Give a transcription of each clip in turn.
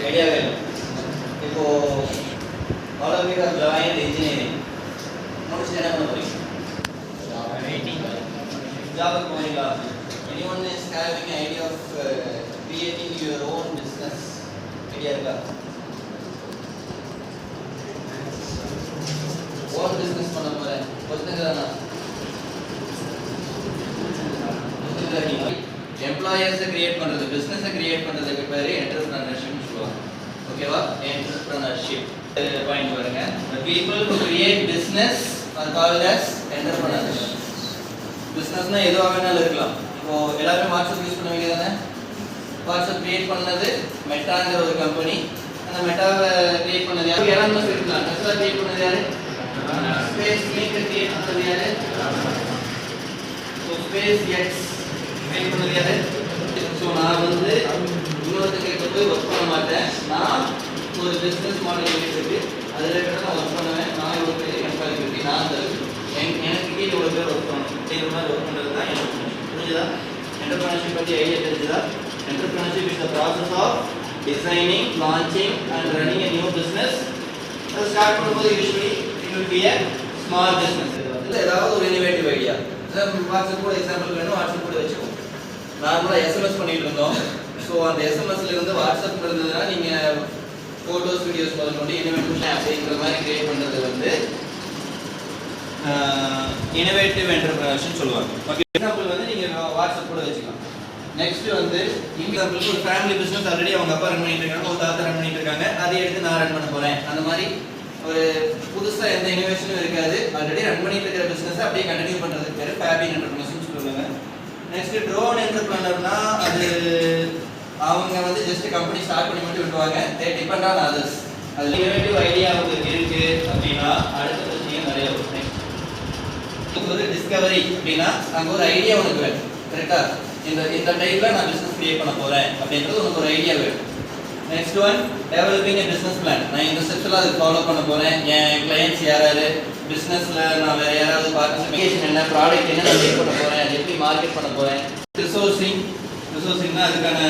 ஐடியாவே இல்லை. இப்போ all of you have joined engineering. முடிச்சுட்டு என்ன பண்ண போறீங்க? ஜாபுக்கு போறீங்களா? Anyone is having an idea of creating your own business? Idea இருக்கா? ஓன் பிசினஸ் பண்ண போறேன் ஒருத்தங்க தானா? எம்ப்ளாயர்ஸை கிரியேட் பண்றது, பிசினஸை கிரியேட் பண்றதுக்கு பேரு என்டர்பிரனர்ஷிப் சொல்லுவாங்க. ஓகேவா? என்டர்பிரனர்ஷிப் பாயிண்ட் வருங்க. The people who create business are called as entrepreneurs. பிசினஸ்னா எதுவா வேணாலும் இருக்கலாம். இப்போ எல்லாரும் வாட்ஸ்அப் யூஸ் பண்ணுவீங்க தானே? வாட்ஸ்அப் கிரியேட் பண்ணது மெட்டாங்கிற ஒரு கம்பெனி. அந்த மெட்டாவை கிரியேட் பண்ணது யாரு? எலான் மஸ்க் இருக்கலாம். டெஸ்லா கிரியேட் பண்ணது யாரு? ஸ்பேஸ் மீட்டர் கிரியேட் பண்ணது யாரு? ஸோ ஸ்பேஸ் எக்ஸ் கிரியேட் பண்ணது யாரு? ஸோ நான் வந்து இன்னொருத்தங்க போய் ஒர்க் பண்ண மாட்டேன். நான் ஒரு பிஸ்னஸ் மாடல் இருக்கு, அதில் நான் ஒர்க் பண்ணுவேன். நான் இவ்வளோ பேர் எம்ப்ளாயி இருக்கு, நான் அந்த எனக்கு கீழே இவ்வளோ பேர் ஒர்க் பண்ணணும் அப்படிங்கிற மாதிரி ஒர்க் பண்ணுறது தான் என்டர்பிரனர்ஷிப். புரிஞ்சுதா? என்டர்பிரனர்ஷிப் பற்றி ஐடியா தெரிஞ்சுதா? Entrepreneurship is the process of designing, launching and running a new business. அது ஸ்டார்ட் பண்ணும்போது usually it will be a small business. இல்ல ஏதாவது ஒரு innovative idea. வாட்ஸ்அப் கூட எக்ஸாம்பிள் வேணும், வாட்ஸ்அப் கூட வச்சுக்கோ. நார்மலா SMS பண்ணிட்டு இருந்தோம். ஸோ அந்த எஸ்எம்எஸ்ல இருந்து வாட்ஸ்அப் இருந்ததுன்னா நீங்க போட்டோஸ் வீடியோஸ் முதல்கொண்டு இனோவேட்டிவ் அப்படிங்கிற மாதிரி கிரியேட் பண்றது வந்து இனோவேட்டிவ் என்டர்பிரனர்ஷிப் சொல்லுவாங்க. ஓகே, எக்ஸாம்பிள் வந்து நீங்க வாட்ஸ்அப் கூட வச்சுக்கலாம். நெக்ஸ்ட் வந்து எக்ஸாம்பிளுக்கு ஒரு ஃபேமிலி பிசினஸ் ஆல்ரெடி அவங்க அப்பா ரன் பண்ணிட்டு இருக்காங்க, ஒரு தாத்தா ரன் பண்ணிட்டு இருக்காங்க, அதை எடுத்து நான் ரன் பண்ண போறேன். அந்த மாதிரி ஒரு புதுசா எந்த இனோவேஷனும் இருக்காது, ஆல்ரெடி ரன் பண்ணிட்டு இருக்கிற பிசினஸ் அப்படியே கண்டினியூ பண்றதுக்கு பேரு ஃபேபின் என்டர்பிரனர்ஷிப் சொல்லுவாங்க. நெக்ஸ்ட் ட்ரோன் என்டர்பிரனர்னா அது அவங்க வந்து ஜஸ்ட் கம்பெனி ஸ்டார்ட் பண்ணி மட்டும் விட்டுவாங்க. They depend on others. அது இனோவேட்டிவ் ஐடியா உங்களுக்கு இருக்கு அப்படின்னா அடுத்த விஷயம் நிறைய வரும். ஒரு டிஸ்கவரி அப்படின்னா அங்க ஒரு ஐடியா உனக்கு வேணும். கரெக்டா? இந்த டைப்ல நான் பிசினஸ் கிரியேட் பண்ண போறேன் அப்படின்றது உனக்கு ஒரு ஐடியா வேணும். Next one developing a business plan. நான் இந்த ஸ்டெப்ஸ்ல அதை ஃபாலோ பண்ண போறேன். என் கிளையன்ட்ஸ் யாராரு, பிசினஸ்ல நான் வேற யாராவது பார்ட்னர்ஷிப் என்ன, ப்ராடக்ட் என்ன நான் கிரியேட் பண்ண போறேன், அதை எப்படி மார்க்கெட் பண்ண போறேன். ரிசோர்சிங்னா அதுக்கான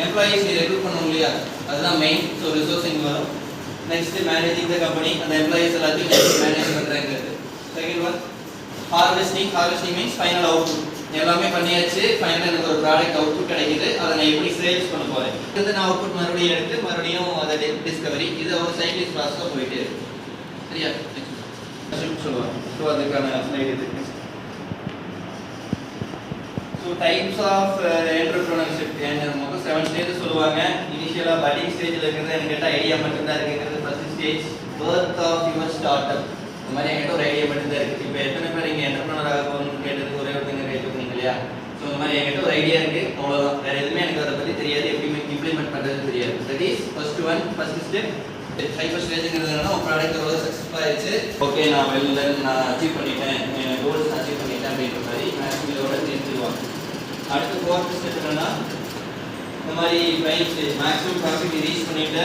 எம்ப்ளாயீஸ் நீ ரெக்ரூட் பண்ணணும் இல்லையா, அதுதான் மெயின். ஸோ ரிசோர்சிங் வரும். நெக்ஸ்ட் மேனேஜிங் த கம்பெனி, அந்த எம்ப்ளாயீஸ் எல்லாத்தையும் மேனேஜ் பண்றாங்கிறது. Second one harvesting. Harvesting means final output. எல்லாமே பண்ணியாச்சு, ஃபைனலாக எனக்கு ஒரு ப்ராடக்ட் அவுட்புட் கிடைக்குது, அதை நான் எப்படி சேல்ஸ் பண்ண போறேன். இது நான் அவுட்புட் மறுபடியும் எடுத்து மறுபடியும் அதை டிஸ்கவரி. இது ஒரு சைக்கிள் ப்ராசஸாக போயிட்டே இருக்கு. சரியா? சொல்லுவாங்க. ஸோ அதுக்கான ஸ்லைடு இருக்கு. ஸோ டைப்ஸ் ஆஃப் என்டர்பிரனர்ஷிப் நமக்கு 7 ஸ்டேஜ் சொல்லுவாங்க. இனிஷியலாக பட்டிங் ஸ்டேஜில் இருக்கிறது எனக்கு கேட்டால் ஐடியா மட்டும்தான் இருக்குங்கிறது first stage. Birth of your start up. இந்த மாதிரி என்கிட்ட ஒரு ஐடியா மட்டும்தான் இருக்குது. இப்போ எத்தனை பேர் இங்கே என்டர்பிரனர் ஆக போகணும்னு கேட்டதுக்கு ஒரே ஒருத்தங்க கை தூக்குனீங்க இல்லையா? ஸோ இந்த மாதிரி என்கிட்ட ஒரு ஐடியா இருக்குது, அவ்வளோதான். வேறு எதுவுமே எனக்கு அதை பற்றி தெரியாது, எப்படி இம்ப்ளிமெண்ட் பண்ணுறது தெரியாது. That is first one, first step. Hyper ஸ்டேஜுங்கிறது என்னன்னா ஒரு ப்ராடக்ட் எவ்வளோ சக்ஸஸ்ஃபுல் ஆயிடுச்சு, ஓகே நான் நான் அச்சீவ் பண்ணிட்டேன், என் கோல்ஸ் அச்சீவ் பண்ணிட்டேன் அப்படின்ற மாதிரி மேக்ஸிமம் இதோட தெரிஞ்சுருவாங்க. அடுத்து ஃபோர்த் ஸ்டெப் என்னன்னா இந்த மாதிரி five stage maximum profit reach பண்ணிட்டு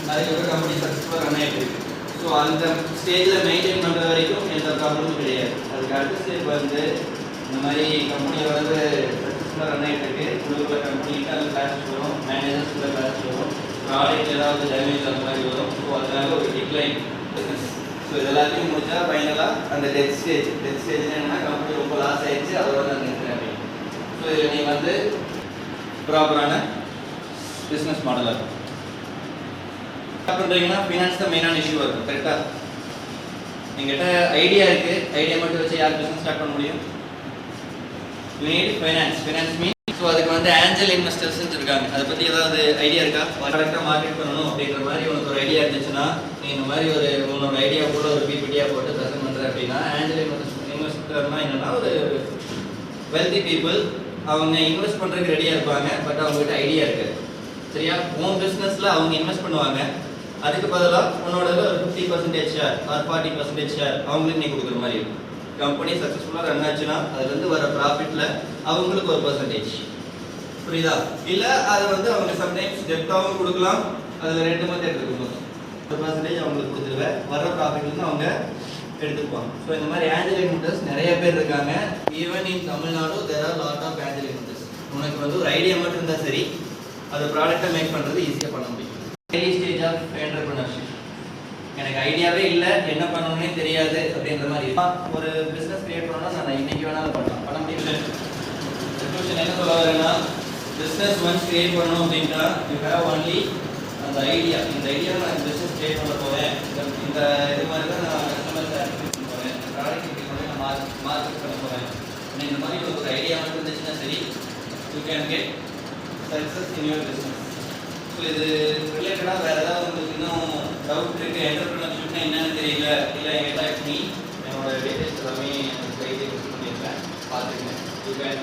அதுக்கப்புறம் கம்பெனி சக்ஸஸ்ஃபுல்லாக ரன் ஆகிட்டு இருக்கு. ஸோ அந்த ஸ்டேஜில் மெயின்டைன் பண்ணுற வரைக்கும் எந்த ப்ராப்ளமும் கிடையாது. அதுக்கு அடுத்த ஸ்டெப் வந்து இந்த மாதிரி கம்பெனி வந்து சக்ஸஸ்ஃபுல்லாக ரன் ஆகிட்டு இருக்கு, உள்ளுக்குள்ள கம்பெனிக்கு அந்த கிளாஸ் வரும், மேனேஜர்ஸ்குள்ள கிளாஸ் வரும், ப்ராடக்ட் ஏதாவது டேமேஜ் அந்த மாதிரி வரும். ஸோ அதனால ஒரு டிக்ளைன் பிஸ்னஸ். ஸோ இதெல்லாத்தையும் முடிச்சா ஃபைனலாக அந்த டெத் ஸ்டேஜ். டெத் ஸ்டேஜ் என்னன்னா கம்பெனி ரொம்ப லாஸ் ஆயிடுச்சு, அதோட நான் நினைக்கிறேன். ஸோ இதில் நீங்கள் வந்து ப்ராப்பரான பிஸ்னஸ் மாடலாக இருக்கும். என்ன பண்ணுறீங்கன்னா ஃபினான்ஸ் தான் மெயினான இஷ்யூவாக இருக்கும். கரெக்டாக? எங்கிட்ட ஐடியா இருக்குது, ஐடியா மட்டும் வச்சு யார் பிஸ்னஸ் ஸ்டார்ட் பண்ண முடியும்? You need finance. Finance mean so அதுக்கு வந்து ஆஞ்சல் இன்வெஸ்டர்ஸ்ன்னு இருக்காங்க. அதை பற்றி ஏதாவது ஐடியா இருக்கா? கரெக்டாக மார்க்கெட் பண்ணணும் அப்படின்ற மாதிரி உனக்கு ஒரு ஐடியா இருந்துச்சுன்னா நீ இந்த மாதிரி ஒரு உன்னோட ஐடியா கூட ஒரு பிபிடியாக போட்டு ப்ரெசென்ட் பண்ணுற அப்படின்னா ஆஞ்சல் இன்வெஸ்டர்னா என்னென்னா ஒரு வெல்தி பீப்புள். அவங்க இன்வெஸ்ட் பண்ணுறதுக்கு ரெடியாக இருப்பாங்க, பட் அவங்ககிட்ட ஐடியா இருக்காது. சரியா? உன் பிஸ்னஸில் அவங்க இன்வெஸ்ட் பண்ணுவாங்க, அதுக்கு பதிலாக உன்னோட ஒரு 50% ஷேர் ஆர் 40% ஷேர் அவங்களுக்கு நீ கொடுக்குற மாதிரி இருக்கும். கம்பெனி சக்ஸஸ்ஃபுல்லாக ரன் ஆச்சுன்னா அதுலேருந்து வர ப்ராஃபிட்டில் அவங்களுக்கு ஒரு பர்சன்டேஜ். புரியுதா? இல்லை அது வந்து அவங்க சம்டைம்ஸ் டெப்த்தாகவும் கொடுக்கலாம், அதில் 2 மந்த் எடுத்துக்கணும். ஒரு பர்சன்டேஜ் அவங்களுக்கு கொடுத்துருவேன், வர ப்ராஃபிட்லேருந்து அவங்க எடுத்துக்குவாங்க. ஸோ இந்த மாதிரி ஆஞ்சல் இன்வெஸ்டர்ஸ் நிறைய பேர் இருக்காங்க. Even in Tamil Nadu there are lot of angel investors. உனக்கு வந்து ஒரு ஐடியா மட்டும் இருந்தால் சரி, அது ப்ராடக்டை மேக் பண்ணுறது ஈஸியாக பண்ண முடியும். Early stage of entrepreneurship. எனக்கு ஐடியாவே இல்லை, என்ன பண்ணணும்னே தெரியாது அப்படின்ற மாதிரி ஒரு பிஸ்னஸ் கிரியேட் பண்ணணும்னா நான் இன்னைக்கு வேணாலும் பண்ண முடியல. கன்க்ளூஷன் என்ன சொல்ல வரேன்னா, பிஸ்னஸ் ஒன்ஸ் கிரியேட் பண்ணணும் அப்படின்னா யூ ஹேவ் ஒன்லி அந்த ஐடியா. இந்த ஐடியாவை நான் பிஸ்னஸ் கிரியேட் பண்ண போவேன், இந்த இது மாதிரி தான் நான் கஸ்டமர் சாட்டிஸ்ஃபை பண்ண போவேன், இந்த ப்ராடக்ட் இப்படி பண்ணி நான் மார்க்கெட் பண்ண போவேன். இந்த மாதிரி ஒரு ஐடியா மட்டும் இருந்துச்சுன்னா சரி, you can get success in your business. So இது ரிலேட்டடாக வேறு ஏதாவது உங்களுக்கு இன்னும் டவுட் இருக்குது, என்டர்பிரினர்ஷிப்னா என்னன்னு தெரியல, இல்லை என்கிட்ட நீ என்னோட டீட்டெயில்ஸ் எல்லாமே கையிலே யூஸ் பண்ணியிருக்கேன், பார்த்துருக்கேன். You can